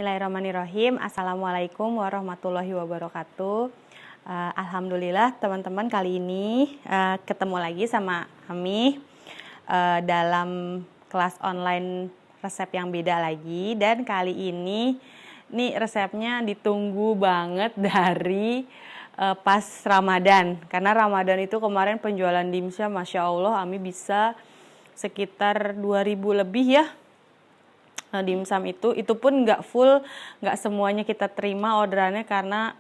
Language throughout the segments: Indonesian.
Bismillahirrahmanirrahim. Assalamualaikum warahmatullahi wabarakatuh. Alhamdulillah teman-teman, kali ini ketemu lagi sama Ami dalam kelas online resep yang beda lagi. Dan kali ini nih resepnya ditunggu banget dari pas Ramadan. Karena Ramadan itu kemarin penjualan dimsum, Masya Allah Ami bisa sekitar 2000 lebih ya. Dimsum itu pun nggak full, nggak semuanya kita terima orderannya karena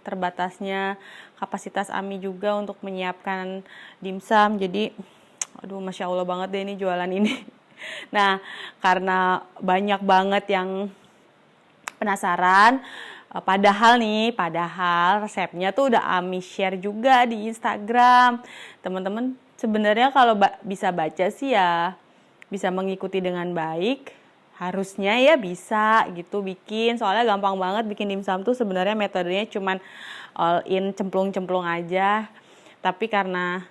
terbatasnya kapasitas Ami juga untuk menyiapkan dimsum. Jadi aduh Masya Allah banget deh ini jualan ini. Nah karena banyak banget yang penasaran, padahal resepnya tuh udah Ami share juga di Instagram. Teman-teman sebenarnya kalau bisa baca sih ya bisa mengikuti dengan baik. Harusnya ya bisa gitu bikin, soalnya gampang banget bikin dimsum tuh sebenarnya metodenya cuman all in cemplung-cemplung aja. Tapi karena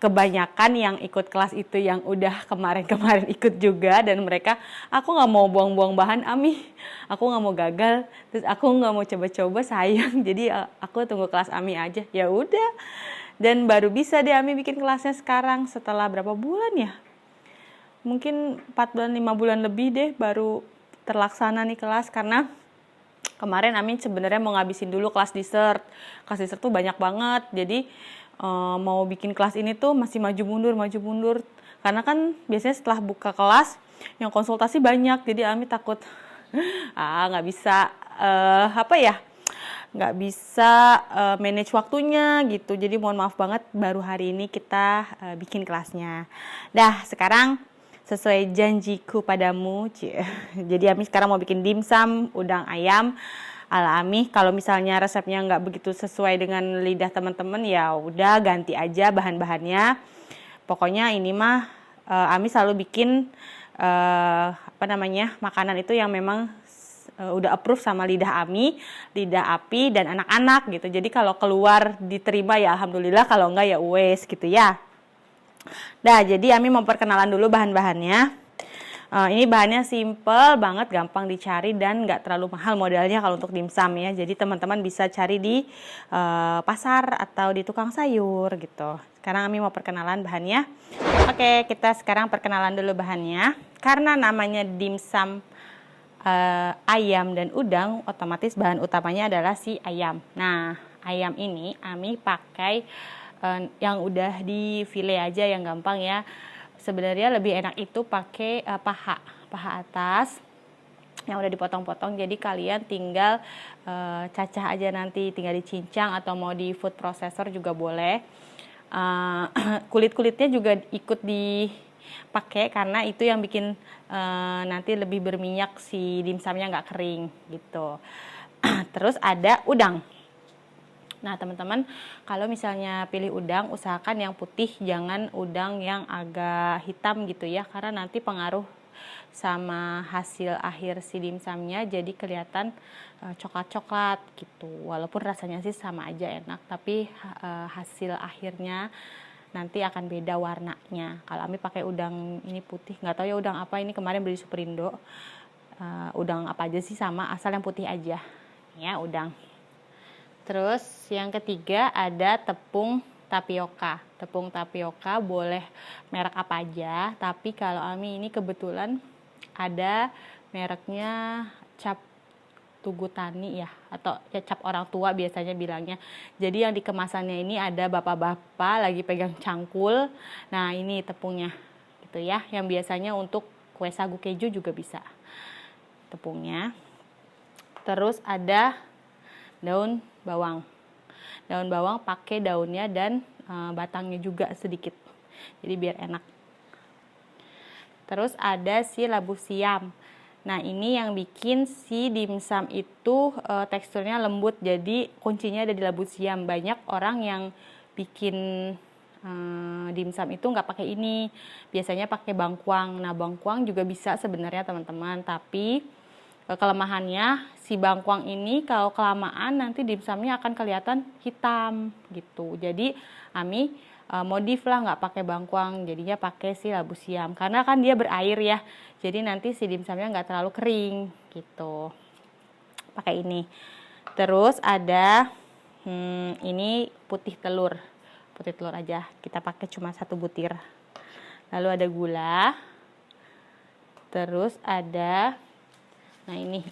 kebanyakan yang ikut kelas itu yang udah kemarin-kemarin ikut juga dan mereka, aku nggak mau buang-buang bahan Ami, aku nggak mau gagal, terus aku nggak mau coba-coba sayang, jadi aku tunggu kelas Ami aja. Ya udah, dan baru bisa deh Ami bikin kelasnya sekarang setelah berapa bulan ya? Mungkin 4 bulan 5 bulan lebih deh baru terlaksana nih kelas, karena kemarin Amin sebenarnya mau ngabisin dulu kelas dessert. Kelas dessert tuh banyak banget. Jadi mau bikin kelas ini tuh masih maju mundur. Karena kan biasanya setelah buka kelas yang konsultasi banyak. Jadi Amin takut nggak bisa nggak bisa manage waktunya gitu. Jadi mohon maaf banget baru hari ini kita bikin kelasnya. Dah, sekarang sesuai janjiku padamu, jadi Ami sekarang mau bikin dimsum udang ayam ala Ami. Kalau misalnya resepnya nggak begitu sesuai dengan lidah teman-teman, ya udah ganti aja bahan-bahannya. Pokoknya ini mah Ami selalu bikin makanan itu yang memang udah approve sama lidah Ami, lidah Api dan anak-anak gitu. Jadi kalau keluar diterima ya alhamdulillah, kalau enggak ya wes gitu ya. Nah, jadi Ami mau perkenalan dulu bahan-bahannya. Ini bahannya simple banget, gampang dicari dan nggak terlalu mahal modalnya kalau untuk dimsum ya. Jadi teman-teman bisa cari di pasar atau di tukang sayur gitu. Sekarang Ami mau perkenalan bahannya. Oke, kita sekarang perkenalan dulu bahannya. Karena namanya dimsum ayam dan udang, otomatis bahan utamanya adalah si ayam. Nah, ayam ini Ami pakai yang udah di file aja yang gampang ya. Sebenarnya lebih enak itu pakai paha atas yang udah dipotong-potong. Jadi kalian tinggal cacah aja nanti, tinggal dicincang atau mau di food processor juga boleh. Kulit-kulitnya juga ikut dipakai karena itu yang bikin nanti lebih berminyak, si dimsumnya nggak kering gitu. Terus ada udang. Nah teman-teman, kalau misalnya pilih udang, usahakan yang putih, jangan udang yang agak hitam gitu ya, karena nanti pengaruh sama hasil akhir si dimsumnya, jadi kelihatan coklat-coklat gitu. Walaupun rasanya sih sama aja enak, tapi hasil akhirnya nanti akan beda warnanya. Kalau Ami pakai udang ini putih, nggak tahu ya udang apa ini, kemarin beli Superindo. Udang apa aja sih sama, asal yang putih aja ya udang. Terus yang ketiga ada tepung tapioka. Tepung tapioka boleh merek apa aja, tapi kalau Ami ini kebetulan ada mereknya Cap Tugu Tani ya, atau ya Cap orang tua biasanya bilangnya. Jadi yang di kemasannya ini ada bapak-bapak lagi pegang cangkul. Nah ini tepungnya gitu ya, yang biasanya untuk kue sagu keju juga bisa tepungnya. Terus ada daun bawang. Daun bawang pakai daunnya dan batangnya juga sedikit. Jadi biar enak. Terus ada si labu siam. Nah, ini yang bikin si dimsum itu teksturnya lembut. Jadi kuncinya ada di labu siam. Banyak orang yang bikin dimsum itu nggak pakai ini. Biasanya pakai bangkuang. Nah, bangkuang juga bisa sebenarnya teman-teman, tapi kelemahannya si bangkuang ini kalau kelamaan nanti dimsumnya akan kelihatan hitam gitu. Jadi Ami modif lah, nggak pakai bangkuang, jadinya pakai si labu siam karena kan dia berair ya, jadi nanti si dimsumnya nggak terlalu kering gitu. Pakai ini. Terus ada ini putih telur aja, kita pakai cuma 1 butir. Lalu ada gula, terus ada ini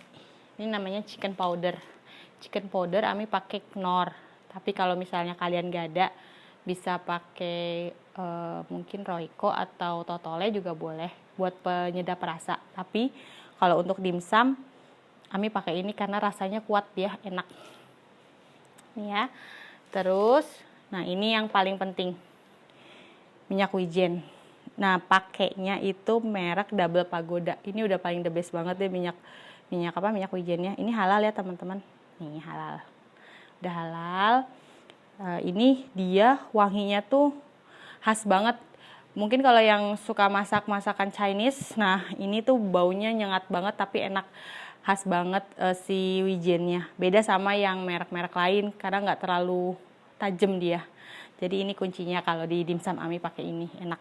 namanya chicken powder. Ami pakai Knorr, tapi kalau misalnya kalian gak ada, bisa pakai mungkin Royco atau Totole juga boleh buat penyedap rasa. Tapi kalau untuk dimsum Ami pakai ini karena rasanya kuat ya, enak. Nih ya. Terus, nah ini yang paling penting, minyak wijen. Nah pakainya itu merek Double Pagoda. Ini udah paling the best banget deh minyak wijennya. Ini halal ya teman-teman. Nih halal. Udah halal. Ini dia wanginya tuh khas banget. Mungkin kalau yang suka masak masakan Chinese, nah ini tuh baunya nyengat banget tapi enak. Khas banget si wijennya. Beda sama yang merek-merek lain karena nggak terlalu tajam dia. Jadi ini kuncinya kalau di dimsum Ami pakai ini, enak.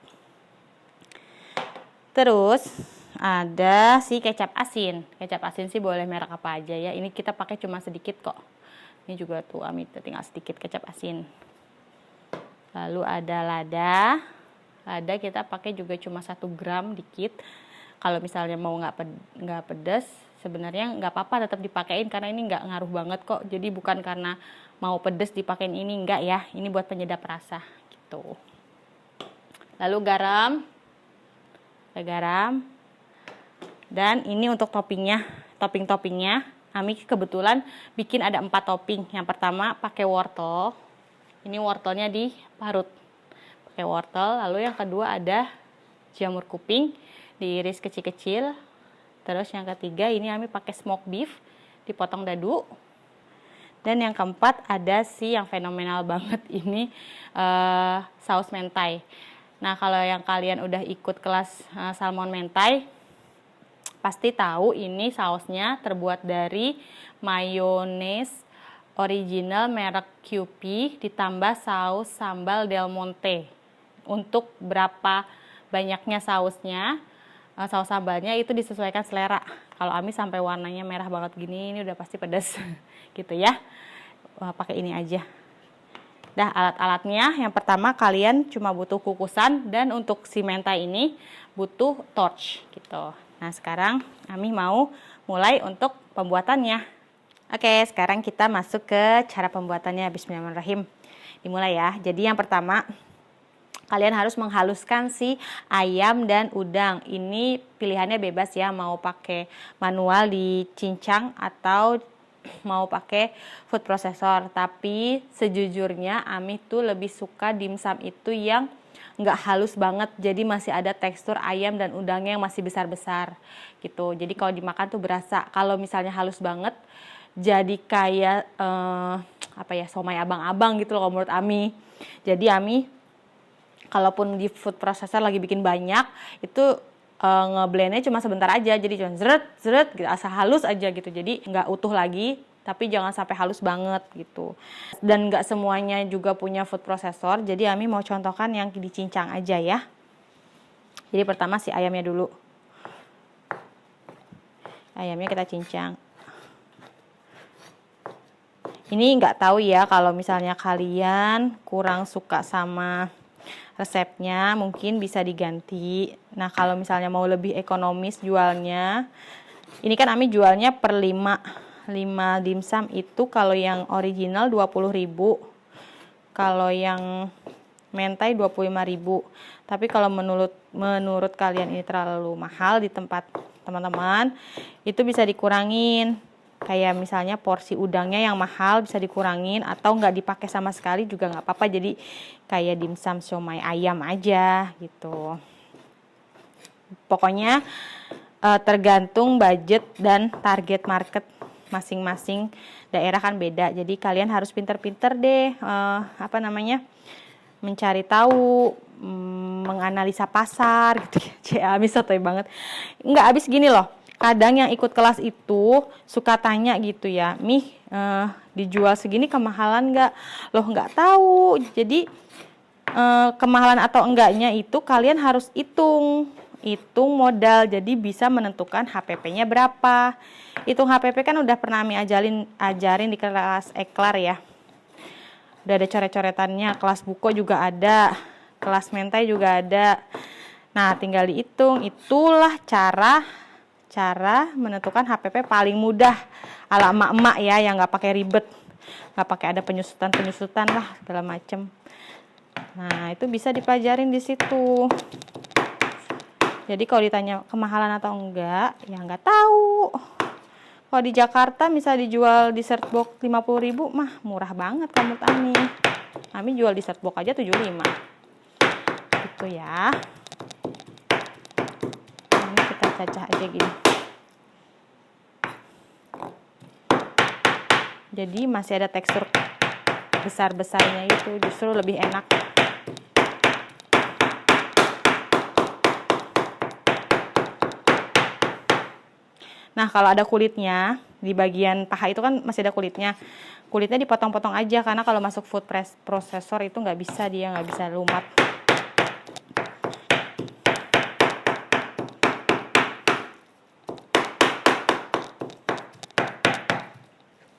Terus ada si kecap asin. Kecap asin sih boleh merek apa aja ya. Ini kita pakai cuma sedikit kok. Ini juga tuh Ami tinggal sedikit kecap asin. Lalu ada lada. Lada kita pakai juga cuma 1 gram dikit. Kalau misalnya mau nggak pedas, sebenarnya nggak apa-apa tetap dipakein karena ini nggak ngaruh banget kok. Jadi bukan karena mau pedas dipakein ini, enggak ya. Ini buat penyedap rasa gitu. Lalu garam. Dan ini untuk toppingnya. Toppingnya Ami kebetulan bikin ada 4 topping. Yang pertama pakai wortel. Ini wortelnya diparut. Pakai wortel. Lalu yang kedua ada jamur kuping diiris kecil-kecil. Terus yang ketiga ini Ami pakai smoked beef dipotong dadu. Dan yang keempat ada yang fenomenal banget ini saus mentai. Nah kalau yang kalian udah ikut kelas salmon mentai pasti tahu ini sausnya terbuat dari mayones original merek Kewpie ditambah saus sambal Del Monte. Untuk berapa banyaknya sausnya, saus sambalnya itu disesuaikan selera. Kalau Ami sampai warnanya merah banget gini, ini udah pasti pedas gitu ya. Pakai ini aja. Dah alat-alatnya, yang pertama kalian cuma butuh kukusan dan untuk si mentai ini butuh torch gitu. Nah sekarang Ami mau mulai untuk pembuatannya. Oke, sekarang kita masuk ke cara pembuatannya. Bismillahirrahmanirrahim. Dimulai ya. Jadi yang pertama kalian harus menghaluskan si ayam dan udang. Ini pilihannya bebas ya, mau pakai manual dicincang atau mau pakai food processor. Tapi sejujurnya Ami tuh lebih suka dimsum itu yang nggak halus banget, jadi masih ada tekstur ayam dan udangnya yang masih besar-besar gitu. Jadi kalau dimakan tuh berasa. Kalau misalnya halus banget, jadi kayak somai abang-abang gitu loh menurut Ami. Jadi Ami kalaupun di food processor lagi bikin banyak, itu ngeblendnya cuma sebentar aja, jadi cuma zret gitu, asal halus aja gitu, jadi nggak utuh lagi, tapi jangan sampai halus banget gitu. Dan nggak semuanya juga punya food processor, jadi Ami mau contohkan yang dicincang aja ya. Jadi pertama si ayamnya dulu, ayamnya kita cincang. Ini nggak tahu ya, kalau misalnya kalian kurang suka sama resepnya mungkin bisa diganti. Nah kalau misalnya mau lebih ekonomis jualnya, ini kan Ami jualnya per 5 dimsum itu, kalau yang original 20.000, kalau yang mentai 25.000. Tapi kalau menurut kalian ini terlalu mahal di tempat teman-teman, itu bisa dikurangin. Kayak misalnya porsi udangnya yang mahal bisa dikurangin, atau nggak dipakai sama sekali juga nggak apa-apa, jadi kayak dimsum siomay ayam aja gitu. Pokoknya tergantung budget dan target market masing-masing daerah kan beda, jadi kalian harus pinter-pinter deh mencari tahu, menganalisa pasar gitu ya. Habis sotoy banget, nggak habis gini loh. Kadang yang ikut kelas itu suka tanya gitu ya, dijual segini kemahalan nggak? Loh nggak tahu. Jadi kemahalan atau enggaknya itu kalian harus hitung modal, jadi bisa menentukan HPP-nya berapa. Hitung HPP kan udah pernah Ami ajarin di kelas Eklar ya. Udah ada coret-coretannya, kelas buko juga ada, kelas mentai juga ada. Nah, tinggal dihitung. Itulah cara menentukan HPP paling mudah ala emak-emak ya, yang nggak pakai ribet, nggak pakai ada penyusutan lah segala macem. Nah, itu bisa dipelajarin di situ. Jadi kalau ditanya kemahalan atau enggak, ya nggak tahu. Kalau di Jakarta misal dijual dessert box 50.000 mah murah banget kalau menurut Ami. Ami jual dessert box aja 75. Gitu ya. Ini kita cacah aja gini. Jadi masih ada tekstur besar-besarnya itu, justru lebih enak. Nah, kalau ada kulitnya, di bagian paha itu kan masih ada kulitnya. Kulitnya dipotong-potong aja, karena kalau masuk food processor itu nggak bisa, dia nggak bisa lumat.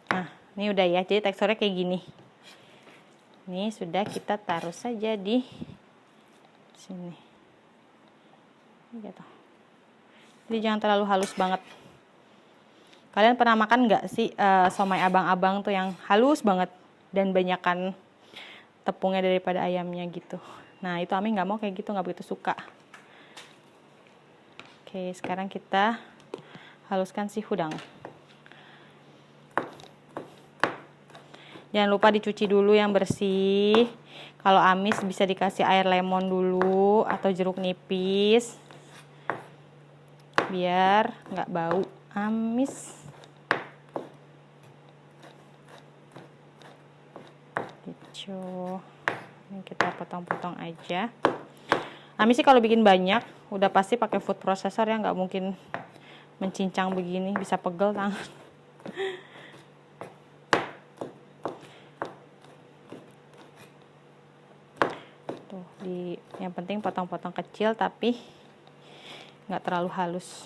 Nah, ini udah ya, jadi teksturnya kayak gini. Ini sudah, kita taruh saja di sini. Gitu. Jadi jangan terlalu halus banget. Kalian pernah makan nggak sih somai abang-abang tuh yang halus banget dan banyakan tepungnya daripada ayamnya gitu. Nah, itu Ami nggak mau kayak gitu, nggak begitu suka. Oke, sekarang kita haluskan si udang. Jangan lupa dicuci dulu yang bersih. Kalau amis bisa dikasih air lemon dulu atau jeruk nipis, biar nggak bau amis. Ini kita potong-potong aja. Ami sih kalau bikin banyak udah pasti pakai food processor ya, nggak mungkin mencincang begini, bisa pegel tangan. Tuh, yang penting potong-potong kecil tapi nggak terlalu halus.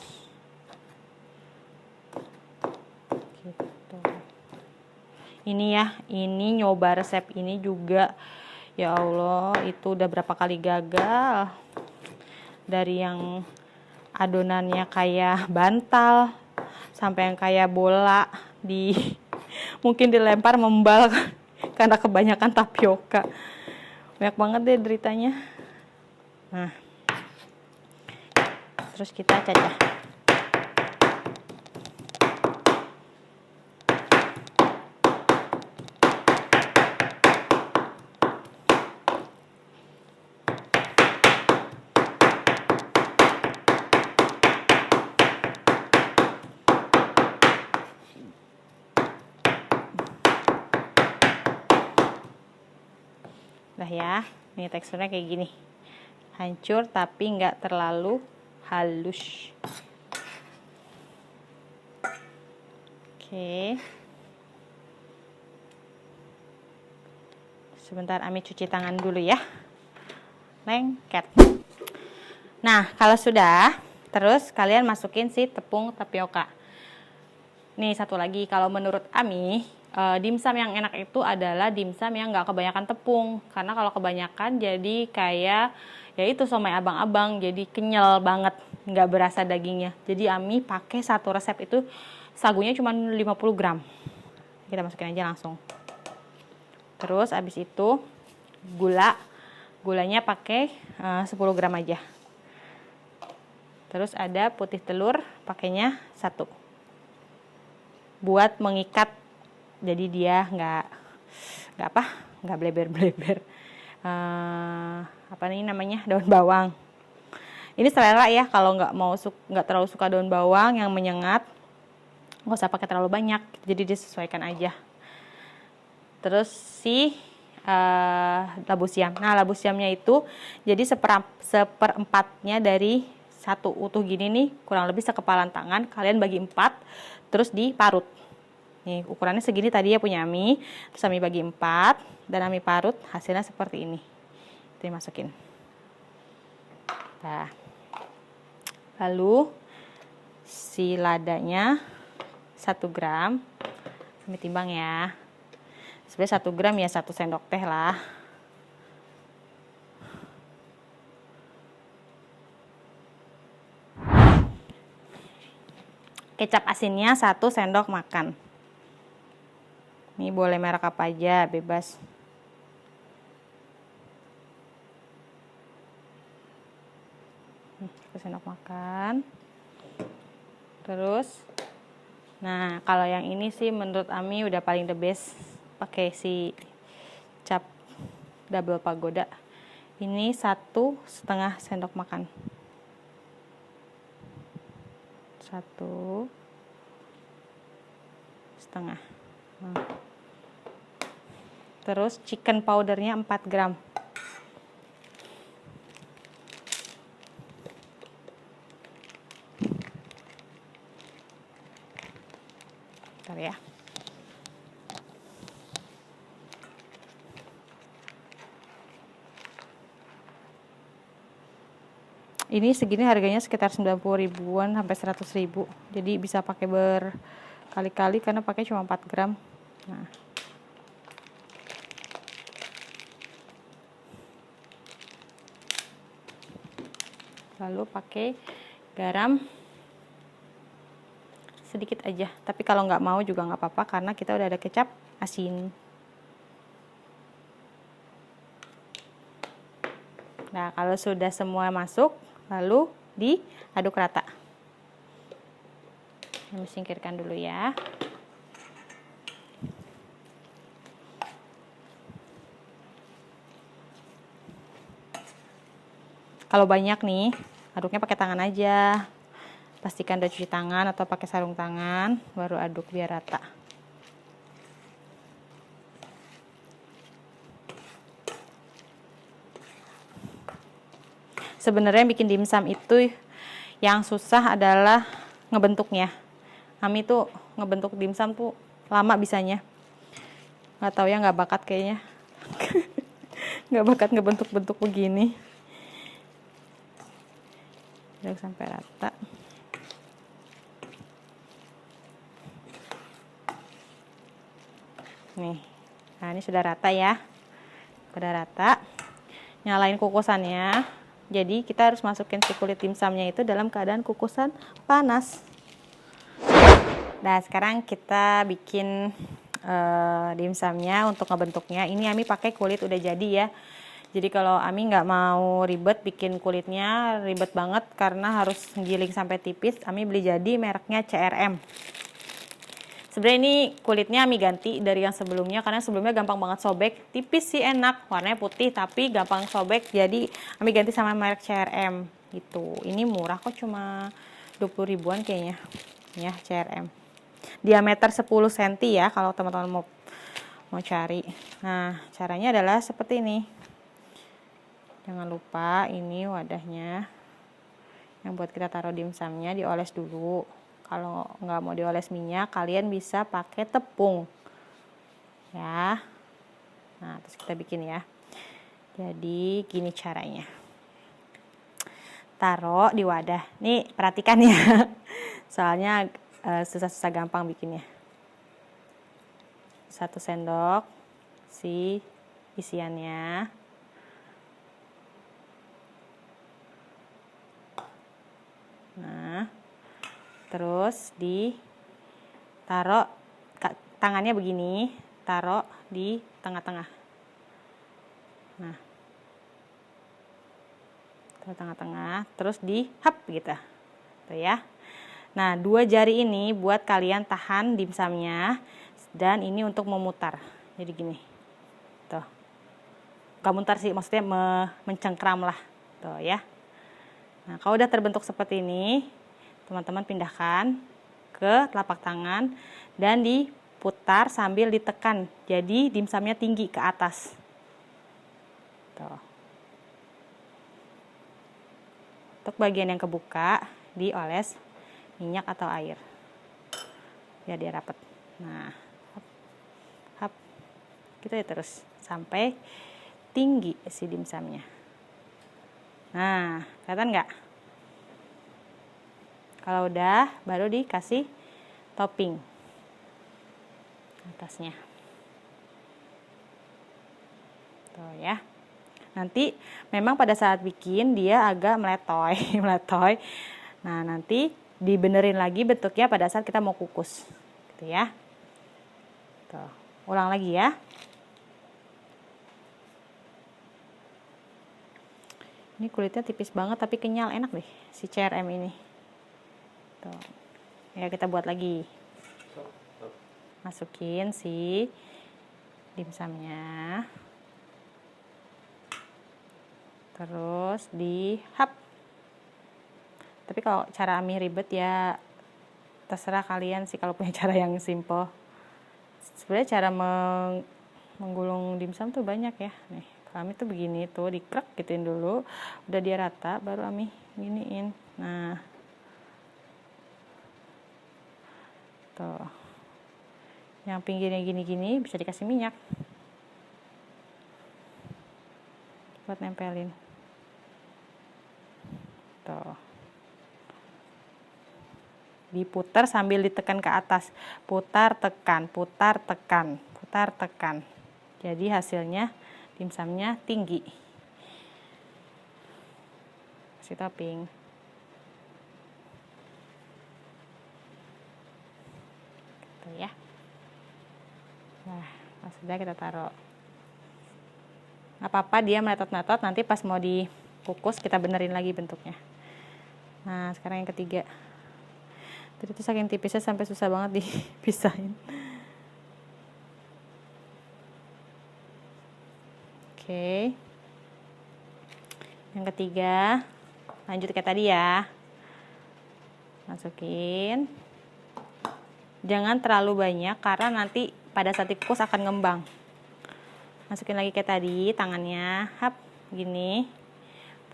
Ini ya, ini nyoba resep ini juga, ya Allah, itu udah berapa kali gagal. Dari yang adonannya kayak bantal sampai yang kayak bola, mungkin dilempar membal karena kebanyakan tapioka. Banyak banget deh deritanya. Nah, terus kita cacah. Udah ya, ini teksturnya kayak gini, hancur tapi nggak terlalu halus. Oke, sebentar Ami cuci tangan dulu ya, lengket. Nah, kalau sudah, terus kalian masukin si tepung tapioka. Nih satu lagi, kalau menurut Ami, dimsum yang enak itu adalah dimsum yang nggak kebanyakan tepung, karena kalau kebanyakan jadi kayak ya itu somai abang-abang, jadi kenyal banget, nggak berasa dagingnya. Jadi Ami pakai satu resep itu sagunya cuma 50 gram, kita masukin aja langsung. Terus abis itu gulanya pakai 10 gram aja. Terus ada putih telur, pakainya 1 buat mengikat. Jadi dia nggak bleber-bleber. Apa nih namanya, daun bawang. Ini selera ya, kalau nggak terlalu suka daun bawang yang menyengat, nggak usah pakai terlalu banyak. Jadi disesuaikan aja. Terus si labu siam. Nah, labu siamnya itu jadi seperempatnya dari 1 utuh gini nih, kurang lebih sekepalan tangan. Kalian bagi 4, terus diparut. Nih, ukurannya segini tadi ya punya Ami. Terus Ami bagi 4 dan Ami parut, hasilnya seperti ini. dimasukin. Nah, lalu si ladanya 1 gram, kami timbang ya. Sebenarnya 1 gram ya 1 sendok teh lah. Kecap asinnya 1 sendok makan. Ini boleh merek apa aja, bebas. Sendok makan. Terus, nah kalau yang ini sih menurut Ami udah paling the best, pakai si cap double pagoda. Ini 1,5 sendok makan. 1,5. Nah. Terus chicken powdernya 4 gram. Bentar ya. Ini segini harganya sekitar 90 ribuan sampai 100 ribu. Jadi bisa pakai berkali-kali karena pakai cuma 4 gram. Nah. Lalu pakai garam sedikit aja. Tapi kalau nggak mau juga nggak apa-apa karena kita udah ada kecap asin. Nah, kalau sudah semua masuk, lalu diaduk rata. Kami singkirkan dulu ya. Kalau banyak nih, aduknya pakai tangan aja. Pastikan udah cuci tangan atau pakai sarung tangan, baru aduk biar rata. Sebenarnya bikin dimsum itu yang susah adalah ngebentuknya. Ami tuh ngebentuk dimsum tuh lama bisanya. Nggak tahu ya, nggak bakat kayaknya. Nggak bakat ngebentuk-bentuk begini. Aduk sampai rata. Nih, nah ini sudah rata ya. Sudah rata. Nyalain kukusannya. Jadi kita harus masukin si kulit dimsumnya itu dalam keadaan kukusan panas. Nah, sekarang kita bikin dimsumnya untuk ngebentuknya. Ini Ami pakai kulit udah jadi ya. Jadi kalau Ami nggak mau ribet bikin kulitnya, ribet banget karena harus giling sampai tipis, Ami beli jadi mereknya CRM. Sebenarnya ini kulitnya Ami ganti dari yang sebelumnya karena sebelumnya gampang banget sobek, tipis sih enak, warnanya putih tapi gampang sobek, jadi Ami ganti sama merek CRM gitu. Ini murah kok, cuma 20 ribuan kayaknya ya, CRM. Diameter 10 cm ya kalau teman-teman mau cari. Nah, caranya adalah seperti ini. Jangan lupa ini wadahnya yang buat kita taruh dimsumnya dioles dulu. Kalau nggak mau dioles minyak, kalian bisa pakai tepung ya. Nah, terus kita bikin ya. Jadi gini caranya. Taruh di wadah. Nih perhatikan ya. Soalnya susah-susah gampang bikinnya. 1 sendok si isiannya. Nah, terus ditaruh tangannya begini, taruh di tengah-tengah. Nah, taruh tengah-tengah, terus dihap gitu, tuh ya. Nah, 2 jari ini buat kalian tahan dimsumnya, dan ini untuk memutar. Jadi gini, tuh. Gak mutar sih, maksudnya mencengkram lah, tuh ya. Nah, kalau udah terbentuk seperti ini, teman-teman pindahkan ke telapak tangan dan diputar sambil ditekan. Jadi dimsumnya tinggi ke atas. Tuh. Untuk bagian yang kebuka, dioles minyak atau air. Biar dia rapat. Nah, hap. Gitu ya terus sampai tinggi si dimsumnya. Nah, kelihatan nggak? Kalau udah, baru dikasih topping atasnya. Tuh ya. Nanti memang pada saat bikin dia agak meletoy, meletoy. Nah, nanti dibenerin lagi bentuknya pada saat kita mau kukus. Gitu ya. Tuh, ulang lagi ya. Ini kulitnya tipis banget tapi kenyal, enak deh si CRM ini. Tuh. Ya, kita buat lagi. Masukin si dimsumnya. Terus dihap. Tapi kalau cara Ami ribet ya terserah kalian sih kalau punya cara yang simple. Sebenarnya cara menggulung dimsum tuh banyak ya. Nih, Ami tuh begini tuh, dikrek gituin dulu, udah dia rata baru Ami giniin. Nah, tuh, yang pinggirnya gini-gini bisa dikasih minyak buat nempelin. Tuh, diputar sambil ditekan ke atas, putar tekan, putar tekan, putar tekan. Jadi hasilnya dimsumnya tinggi. Kasih topping. Gitu ya. Nah, sudah kita taruh. Nggak apa-apa dia meletot-meletot, nanti pas mau dikukus kita benerin lagi bentuknya. Nah, sekarang yang ketiga. Tadi itu saking tipisnya sampai susah banget dipisahin. Oke. Yang ketiga, lanjut kayak tadi ya. Masukin. Jangan terlalu banyak karena nanti pada saat dikukus akan ngembang. Masukin lagi kayak tadi, tangannya, hap, gini.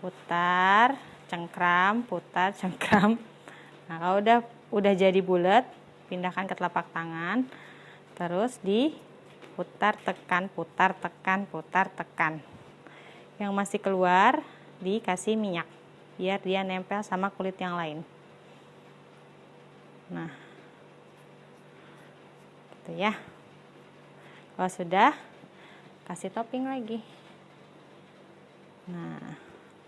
Putar, cengkram, putar, cengkram. Nah, kalau udah jadi bulat, pindahkan ke telapak tangan. Terus diputar, tekan, putar, tekan, putar, tekan. Yang masih keluar dikasih minyak biar dia nempel sama kulit yang lain. Nah, gitu ya. Kalau sudah, kasih topping lagi. Nah,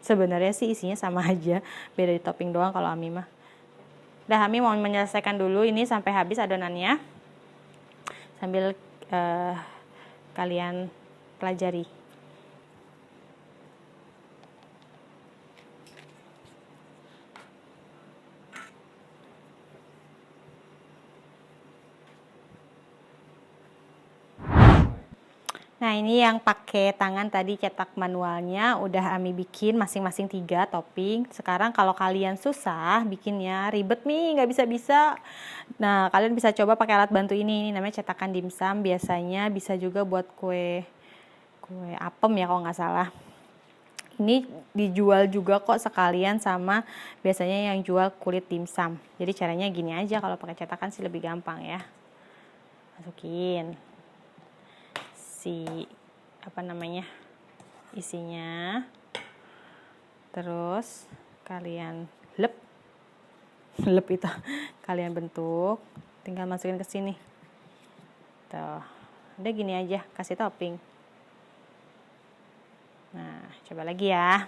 sebenarnya sih isinya sama aja, beda di topping doang kalau Ami mah. Udah, Ami mau menyelesaikan dulu ini sampai habis adonannya sambil kalian pelajari. Nah, ini yang pakai tangan tadi cetak manualnya udah Ami bikin masing-masing 3 topping. Sekarang kalau kalian susah bikinnya, ribet nih, nggak bisa-bisa. Nah, kalian bisa coba pakai alat bantu ini namanya cetakan dimsum. Biasanya bisa juga buat kue apem ya kalau nggak salah. Ini dijual juga kok sekalian sama biasanya yang jual kulit dimsum. Jadi caranya gini aja, kalau pakai cetakan sih lebih gampang ya. Masukin isinya, terus kalian lep itu kalian bentuk, tinggal masukin ke sini tuh, udah gini aja, kasih topping. Nah, coba lagi ya,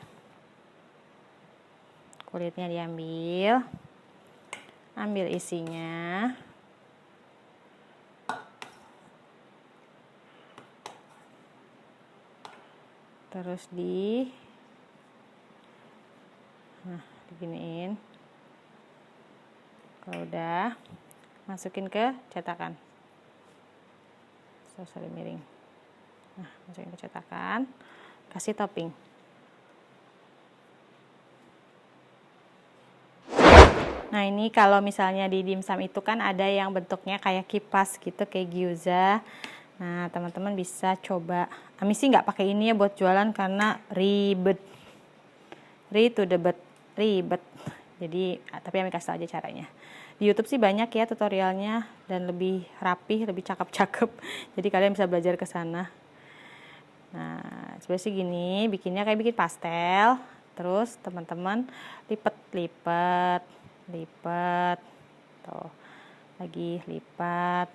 kulitnya diambil, ambil isinya, terus diginiin. Kalau udah, masukin ke cetakan. Sorry, miring. Nah, masukin ke cetakan, kasih topping. Nah, ini kalau misalnya di dimsum itu kan ada yang bentuknya kayak kipas gitu, kayak gyoza. Nah, teman-teman bisa coba. Ami sih nggak pakai ini ya buat jualan karena ribet. Ribet. Jadi, tapi Ami kasih aja caranya. Di YouTube sih banyak ya tutorialnya dan lebih rapih, lebih cakep-cakep. Jadi kalian bisa belajar ke sana. Nah, seperti gini, bikinnya kayak bikin pastel. Terus teman-teman lipat, tuh, lagi lipat.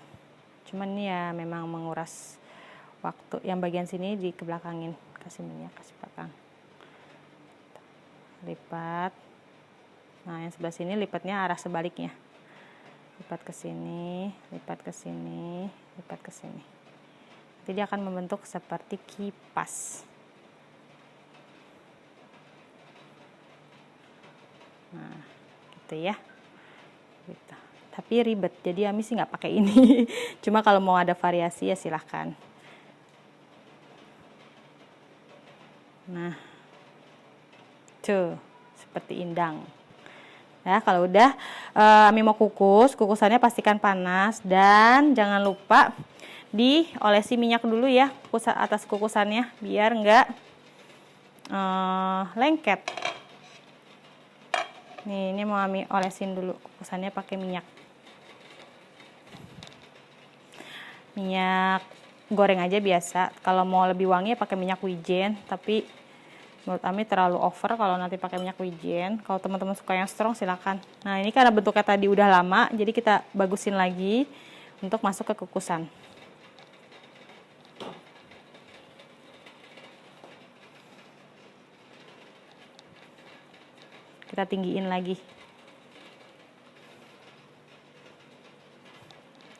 Cuman ya memang menguras waktu. Yang bagian sini dikebelakangin, kasih minyak, kasih belakang. Lipat. Nah, yang sebelah sini lipatnya arah sebaliknya. Lipat ke sini, lipat ke sini, lipat ke sini. Nanti dia akan membentuk seperti kipas. Nah, gitu ya. Gitu. Tapi ribet, jadi Ami sih nggak pakai ini. Cuma kalau mau ada variasi ya silahkan. Nah, tuh seperti indang. Ya, kalau udah Ami mau kukusannya pastikan panas dan jangan lupa diolesi minyak dulu ya atas kukusannya biar nggak lengket. Nih, ini mau Ami olesin dulu kukusannya pakai minyak goreng aja biasa. Kalau mau lebih wangi ya pakai minyak wijen, tapi menurut Ami terlalu over kalau nanti pakai minyak wijen. Kalau teman-teman suka yang strong silakan. Nah, ini karena bentuknya tadi udah lama, jadi kita bagusin lagi untuk masuk ke kukusan. Kita tinggiin lagi.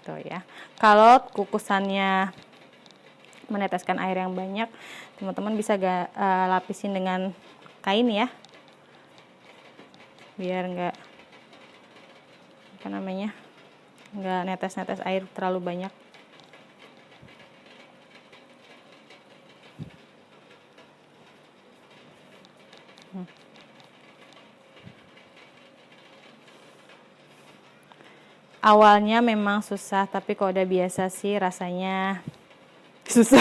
Tuh ya. Kalau kukusannya meneteskan air yang banyak, teman-teman bisa lapisin dengan kain ya, biar nggak nggak netes-netes air terlalu banyak. Awalnya memang susah, tapi kalau udah biasa sih rasanya susah.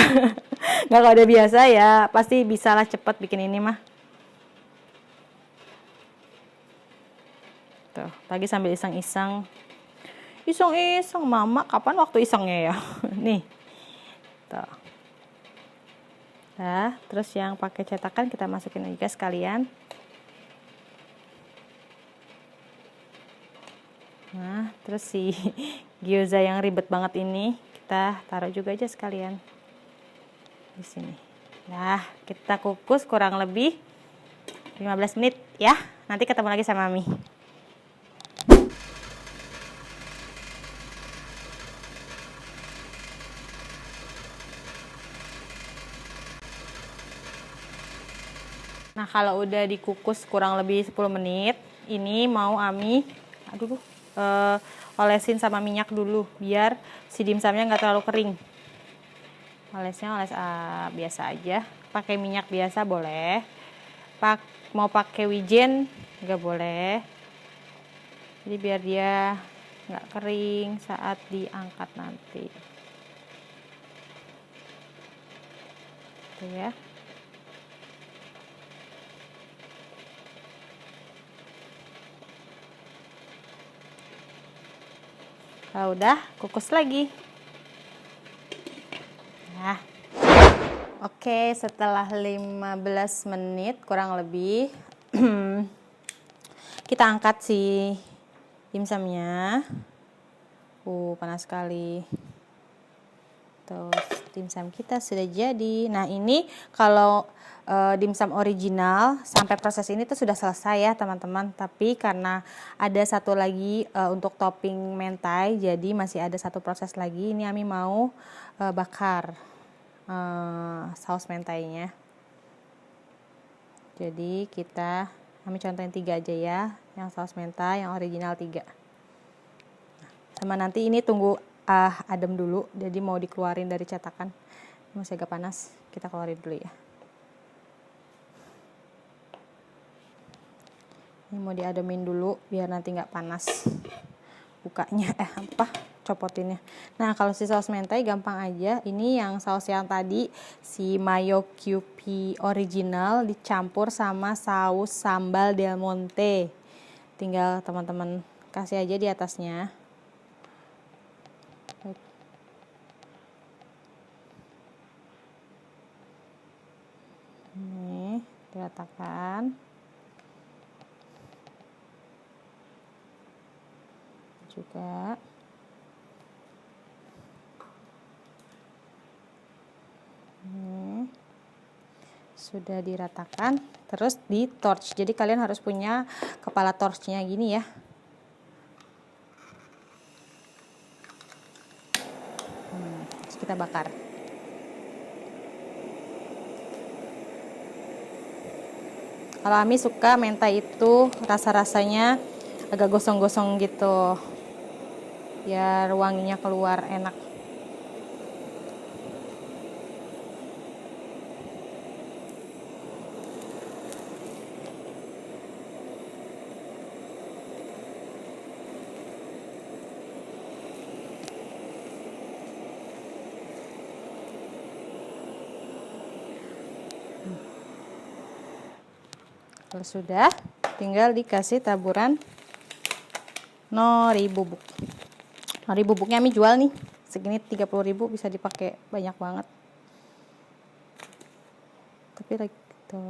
Nggak, kalau udah biasa ya pasti bisalah cepet bikin ini mah. Tuh, lagi sambil iseng-iseng mama, kapan waktu isengnya ya? Nih. Tuh. Nah, terus yang pakai cetakan kita masukin juga sekalian. Nah, terus si gyoza yang ribet banget ini kita taruh juga aja sekalian di sini. Nah, kita kukus kurang lebih 15 menit ya. Nanti ketemu lagi sama Ami. Nah, kalau udah dikukus kurang lebih 10 menit, ini mau Ami olesin sama minyak dulu biar si dimsumnya nggak terlalu kering. Olesnya oles biasa aja, pakai minyak biasa boleh, mau pakai wijen nggak boleh, jadi biar dia nggak kering saat diangkat nanti. Tuh ya. Kalau udah, kukus lagi. Nah, oke, setelah 15 menit kurang lebih, kita angkat si dimsumnya. Panas sekali. Terus dimsum kita sudah jadi. Nah, ini kalau dimsum original sampai proses ini tuh sudah selesai ya teman-teman. Tapi karena ada satu lagi untuk topping mentai, jadi masih ada satu proses lagi. Ini Ami mau bakar saus mentainya. Jadi Ami contohin 3 aja ya, yang saus mentai, yang original 3. Sama nanti ini tunggu adem dulu, jadi mau dikeluarin dari cetakan. Masih agak panas, kita keluarin dulu ya. Ini mau diademin dulu biar nanti nggak panas bukanya, copotinnya. Nah, kalau si saus mentai gampang aja. Ini yang saus yang tadi si mayo Kewpie original dicampur sama saus sambal Del Monte. Tinggal teman-teman kasih aja di atasnya. diratakan. Juga sudah diratakan, terus di torch. Jadi kalian harus punya kepala torchnya gini ya. Terus kita bakar. Kalau Ami suka mentai itu rasa-rasanya agak gosong-gosong gitu, biar wanginya keluar enak. Kalau sudah, tinggal dikasih taburan nori bubuk. Nori bubuknya Ami jual nih, segini 30.000 bisa dipakai banyak banget. Tapi gitu.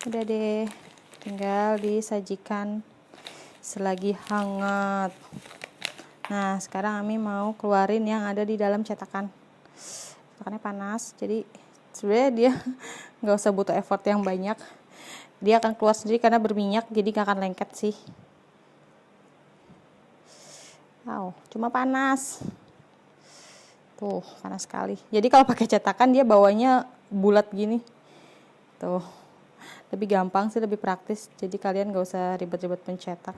Udah deh, tinggal disajikan selagi hangat. Nah, sekarang Ami mau keluarin yang ada di dalam cetakan. Cetakannya panas, jadi sebenarnya dia nggak usah butuh effort yang banyak. Dia akan keluar sendiri karena berminyak, jadi nggak akan lengket sih. Wow, cuma panas. Tuh, panas sekali. Jadi kalau pakai cetakan dia bawahnya bulat gini. Tuh, lebih gampang sih, lebih praktis. Jadi kalian nggak usah ribet-ribet mencetak.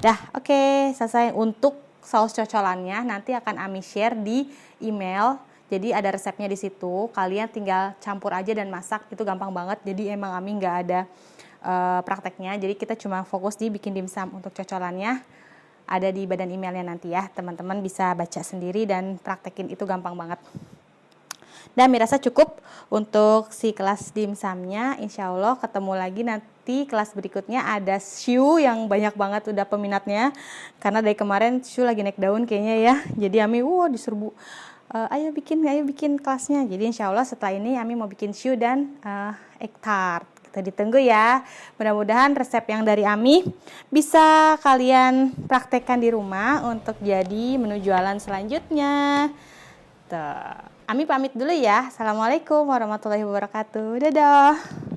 Dah, oke, selesai. Untuk saus cocolannya nanti akan Ami share di email. Jadi ada resepnya di situ. Kalian tinggal campur aja dan masak. Itu gampang banget. Jadi emang Ami nggak ada prakteknya. Jadi kita cuma fokus di bikin dimsum. Untuk cocolannya ada di badan emailnya nanti ya. Teman-teman bisa baca sendiri dan praktekin, itu gampang banget. Dan Ami rasa cukup untuk si kelas dimsumnya. Insya Allah ketemu lagi nanti kelas berikutnya. Ada Shu yang banyak banget udah peminatnya. Karena dari kemarin Shu lagi naik daun kayaknya ya. Jadi Ami diserbu, ayo bikin kelasnya. Jadi insya Allah setelah ini Ami mau bikin Shu dan egg tart. Kita ditunggu ya. Mudah-mudahan resep yang dari Ami bisa kalian praktekkan di rumah untuk jadi menu jualan selanjutnya. Tuh. Ami pamit dulu ya. Assalamualaikum warahmatullahi wabarakatuh. Dadah.